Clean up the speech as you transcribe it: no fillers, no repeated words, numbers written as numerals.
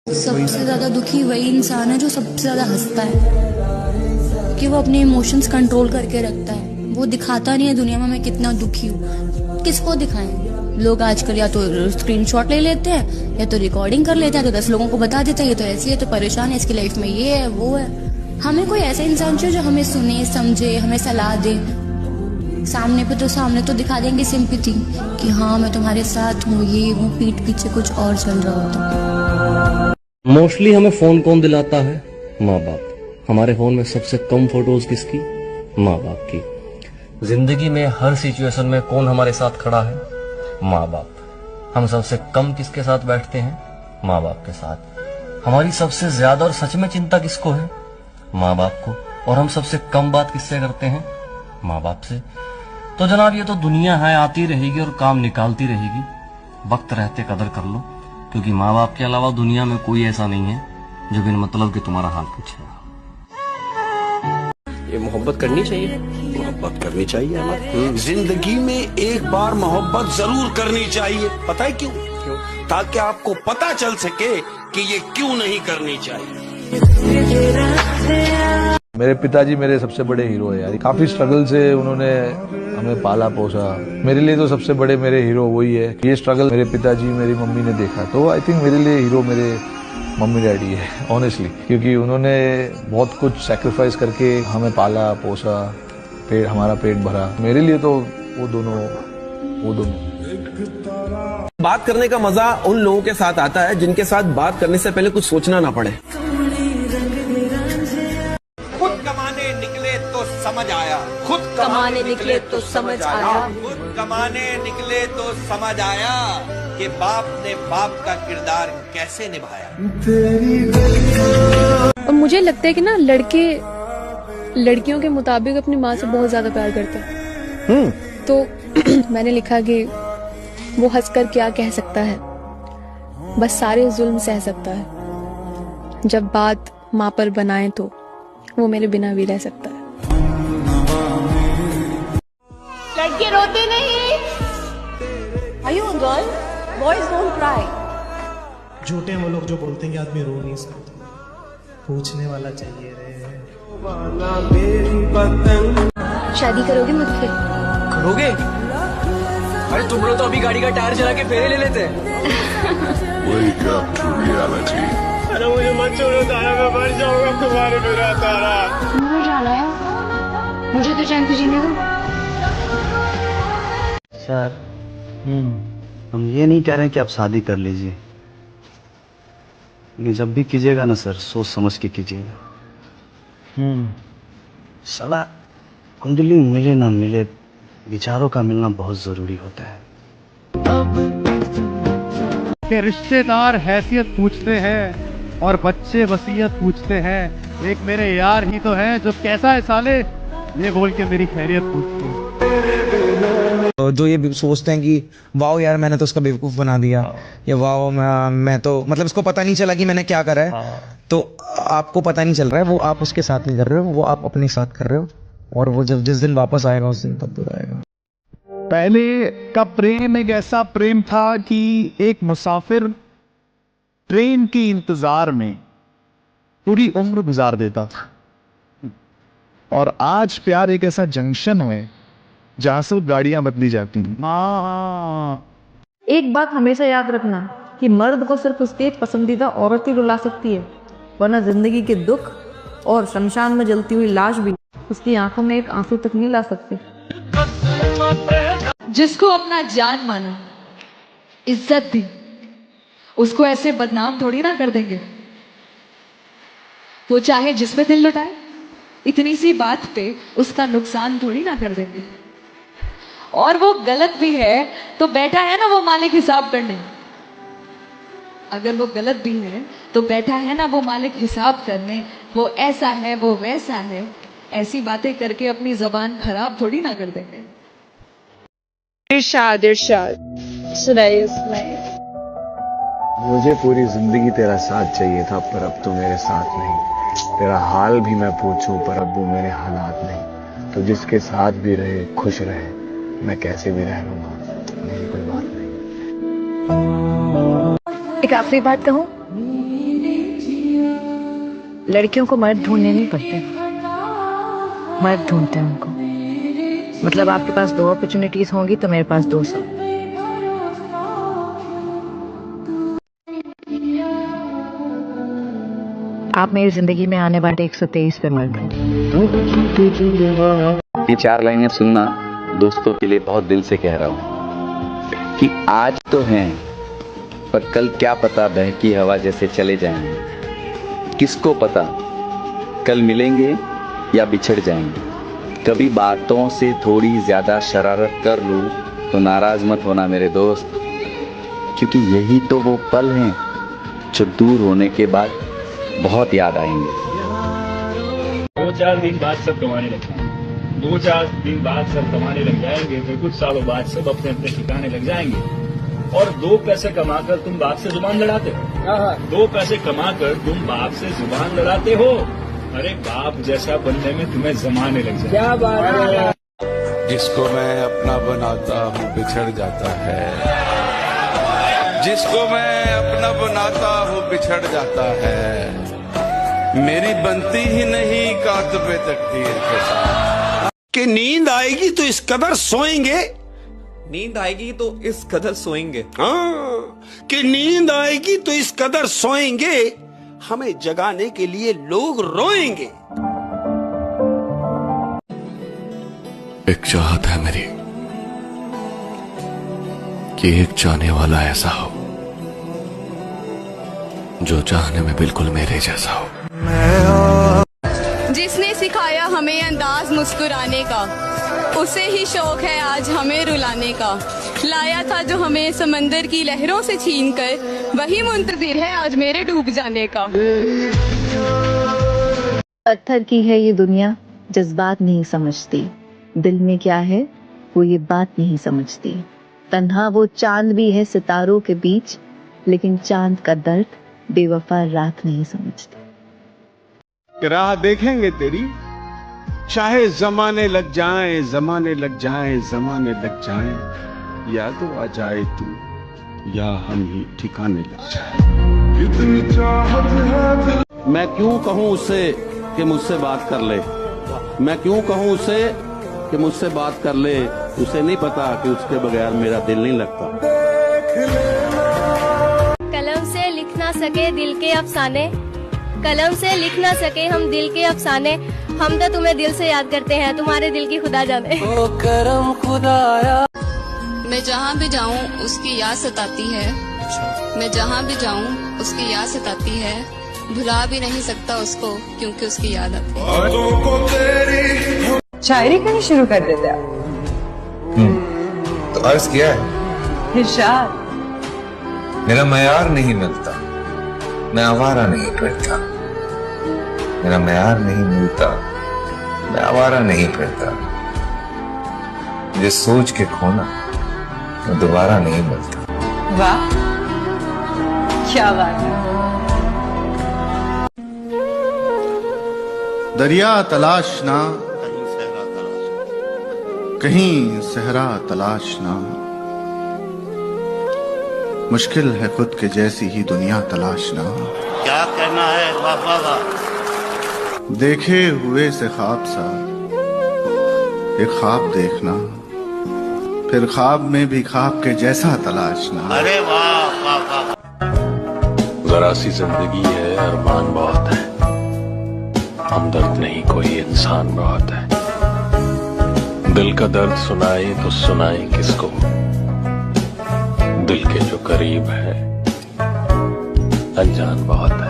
सबसे ज़्यादा दुखी वही इंसान है जो सबसे ज़्यादा हंसता है, कि वो अपने इमोशंस कंट्रोल करके रखता है। वो दिखाता नहीं है दुनिया में मैं कितना दुखी हूँ। किसको दिखाएं? लोग आजकल या तो स्क्रीनशॉट ले लेते हैं या तो रिकॉर्डिंग कर लेते हैं, तो 10 लोगों को बता देते हैं ये तो ऐसी है, तो परेशान है, इसकी लाइफ में ये है वो है। हमें कोई ऐसा इंसान चाहिए जो हमें सुने, समझे, हमें सलाह दे। सामने तो दिखा देंगे सिंपैथी कि हाँ मैं तुम्हारे साथ हूँ, ये हूँ, पीठ पीछे कुछ और चल रहा होता। मोस्टली हमें फोन कौन दिलाता है? माँ बाप। हमारे फोन में सबसे कम फोटोज किसकी? माँ बाप की। जिंदगी में हर सिचुएशन में कौन हमारे साथ खड़ा है? माँ बाप। हम सबसे कम किसके साथ बैठते हैं? माँ बाप के साथ। हमारी सबसे ज्यादा और सच में चिंता किसको है? माँ बाप को। और हम सबसे कम बात किससे करते हैं? माँ बाप से। तो जनाब ये तो दुनिया है, आती रहेगी और काम निकालती रहेगी। वक्त रहते कदर कर लो, क्योंकि माँ बाप के अलावा दुनिया में कोई ऐसा नहीं है जो बिन मतलब कि तुम्हारा हाल पूछेगा। ये मोहब्बत करनी चाहिए, मोहब्बत करनी चाहिए अमर। जिंदगी में एक बार मोहब्बत जरूर करनी चाहिए। पता है क्यों? ताकि आपको पता चल सके कि ये क्यों नहीं करनी चाहिए। मेरे पिताजी मेरे सबसे बड़े हीरो है यार। काफी स्ट्रगल से उन्होंने हमें पाला पोसा। मेरे लिए तो सबसे बड़े मेरे हीरो वही है। ये स्ट्रगल मेरे पिताजी मेरी मम्मी ने देखा, तो आई थिंक मेरे लिए हीरो मेरे मम्मी डैडी है ऑनेस्टली, क्योंकि उन्होंने बहुत कुछ सैक्रिफाइस करके हमें पाला पोसा, हमारा पेट भरा। मेरे लिए तो वो दोनों बात करने का मजा उन लोगों के साथ आता है जिनके साथ बात करने से पहले कुछ सोचना ना पड़े। खुद कमाने निकले तो समझ आया, खुद कमाने निकले तो समझ आया, खुद कमाने निकले तो समझ आया कि बाप ने बाप का किरदार कैसे निभाया। और मुझे लगता है कि ना लड़के लड़कियों के मुताबिक अपनी माँ से बहुत ज्यादा प्यार करते हैं। तो मैंने लिखा कि वो हंसकर क्या कह सकता है, बस सारे जुल्म सह सकता है। जब बात माँ पर बनाए तो वो मेरे बिना भी रह सकता है। लड़के रोते नहीं। Are you a girl? Boys don't cry. झूठे हैं वो लोग जो बोलते हैं कि आदमी रो नहीं सकता, पूछने वाला चाहिए रे। शादी करोगे मुझसे? करोगे? अरे तुम लोग तो अभी गाड़ी का टायर चला के फेरे ले लेते हैं। Wake up to reality. अरे मुझे मत छोड़ो तारा, मैं मर जाऊंगा तुम्हारे बिना तारा। मर जाना है, मुझे तो चैन से जीने दो। सर हम ये नहीं कह रहे कि आप शादी कर लीजिए, लेकिन जब भी कीजिएगा ना सर, सोच समझ के कीजिएगा। साला कुंडली मिले ना मिले, विचारों का मिलना बहुत जरूरी होता है। के रिश्तेदार हैसियत पूछते हैं और बच्चे वसीयत पूछते हैं। एक मेरे यार ही तो हैं जो कैसा है साले ये बोल के मेरी खैरियत पूछते हैं। जो ये सोचते हैं कि वाओ यार मैंने तो उसका बेवकूफ बना दिया, या वाओ मैं तो मतलब इसको पता नहीं चला कि मैंने क्या करा है। तो आपको पता नहीं चल रहा है, वो आप उसके साथ नहीं कर रहे हो, वो आप अपने साथ कर रहे हो। और वो जब जिस दिन वापस आएगा उस दिन तब बुलाएगा। पहले का प्रेम एक ऐसा प्रेम था कि एक मुसाफिर ट्रेन के इंतजार में पूरी उम्र गुजार देता था, और आज प्यार एक ऐसा जंक्शन है जहां से गाड़ियां बदली जाती हैं। एक बात हमेशा याद रखना कि मर्द को सिर्फ उसकी एक पसंदीदा औरत ही रुला सकती है, वरना जिंदगी के दुख और शमशान में जलती हुई लाश भी उसकी आंखों में एक आंसू तक नहीं ला सकती। जिसको अपना जान माना, इज्जत दी, उसको ऐसे बदनाम थोड़ी ना कर देंगे। वो चाहे जिसमें दिल लुटाए, इतनी सी बात पे उसका नुकसान थोड़ी ना कर देंगे। और वो गलत भी है तो बैठा है ना वो मालिक हिसाब करने। अगर वो गलत भी है तो बैठा है ना वो मालिक हिसाब करने। वो ऐसा है, वो वैसा है, ऐसी बातें करके अपनी जबान खराब थोड़ी ना कर देंगे। इरशाद सुनाइए सुनाइए। मुझे पूरी जिंदगी तेरा साथ चाहिए था, पर अब तो मेरे साथ नहीं। तेरा हाल भी मैं पूछूं, पर अब वो मेरे हालात नहीं। तो जिसके साथ भी रहे खुश रहे, मैं कैसे भी रह लूंगा, मेरी कोई बात नहीं। एक आखिरी बात कहूँ, लड़कियों को मर्द ढूंढने नहीं पड़ते, मर्द ढूंढते हैं उनको। मतलब आपके पास 2 अपॉर्चुनिटीज होंगी तो मेरे पास 200। आप मेरी जिंदगी में आने वाले 123 पे मर्द हैं। ये 4 लाइनें सुनना दोस्तों के लिए बहुत दिल से कह रहा हूँ कि आज तो हैं पर कल क्या पता बहकी हवा जैसे चले जाएंगे। किसको पता कल मिलेंगे या बिछड़ जाएंगे। कभी बातों से थोड़ी ज्यादा शरारत कर लूं तो नाराज मत होना मेरे दोस्त, क्योंकि यही तो वो पल हैं जो दूर होने के बाद बहुत याद आएंगे। 2-4 दिन बाद सब कमाने लग जाएंगे, 2-4 दिन बाद सब कमाने लग जाएंगे, फिर कुछ सालों बाद सब अपने अपने ठिकाने लग जाएंगे। और 2 पैसे कमाकर तुम बाप से जुबान लड़ाते हो, 2 पैसे कमाकर तुम बाप से जुबान लड़ाते हो। अरे बाप जैसा बनने में तुम्हें जमाने लग जाए। क्या बात है। जिसको मैं अपना बनाता हूँ बिछड़ जाता है, जिसको मैं अपना बनाता हूँ बिछड़ जाता है। मेरी बनती ही नहीं कातबे तकदीर के साथ। कि नींद आएगी तो इस कदर सोएंगे, नींद आएगी तो इस कदर सोएंगे। हाँ, कि नींद आएगी तो इस कदर सोएंगे, हमें जगाने के लिए लोग रोएंगे। एक चाहत है मेरी कि एक चाहने वाला ऐसा हो जो चाहने में बिल्कुल मेरे जैसा हो। जिसने सिखाया हमें अंदाज मुस्कुराने का, उसे ही शौक है आज हमें रुलाने का। लाया था जो हमें समंदर की लहरों से छीनकर, वही मुंतजिर है आज मेरे डूब जाने का। पत्थर की है ये दुनिया, जज्बात नहीं समझती। दिल में क्या है वो ये बात नहीं समझती। तन्हा वो चांद भी है सितारों के बीच, लेकिन चांद का दर्द बेवफा रात नहीं समझती। राह देखेंगे तेरी, चाहे जमाने लग जाएं, जमाने लग जाएं, जमाने लग जाएं, या तो आ जाए तू या हम ही ठिकाने लग जाएं। इतनी चाहत है। मैं क्यों कहूं उससे कि मुझसे बात कर ले, मैं क्यों कहूं उसे कि मुझसे बात कर ले। उसे नहीं पता कि उसके बगैर मेरा दिल नहीं लगता। कलम से लिख ना सके दिल के अफसाने, कलम से लिख ना सके हम दिल के अफसाने। हम तो तुम्हें दिल से याद करते हैं, तुम्हारे दिल की खुदा जाने। ओ करम खुदाया। मैं जहाँ भी जाऊँ उसकी याद सताती है, मैं जहाँ भी जाऊँ उसकी याद सताती है। भुला भी नहीं सकता उसको क्योंकि उसकी याद आती है। शायरी करनी शुरू कर देते आप। तो अर्ज किया है इरशाद। मेरा मयार नहीं मिलता, मैं आवारा नहीं फिरता। मेरा मयार नहीं मिलता, मैं आवारा नहीं फिरता। मुझे सोच के खोना वो दोबारा नहीं मिलता। वाह क्या बात है। दरिया तलाशना, कहीं सहरा तलाशना, मुश्किल है खुद के जैसी ही दुनिया तलाशना। क्या कहना है? वाह वाह वाह। देखे हुए से ख्वाब सा एक ख्वाब देखना, फिर ख्वाब में भी ख्वाब के जैसा तलाशना। अरे वाह वाह वाह। जरा सी जिंदगी है, अरमान बहुत है, हमदर्द नहीं कोई इंसान बहुत है। दिल का दर्द सुनाए तो सुनाए किसको, दिल के जो करीब है अनजान बहुत है।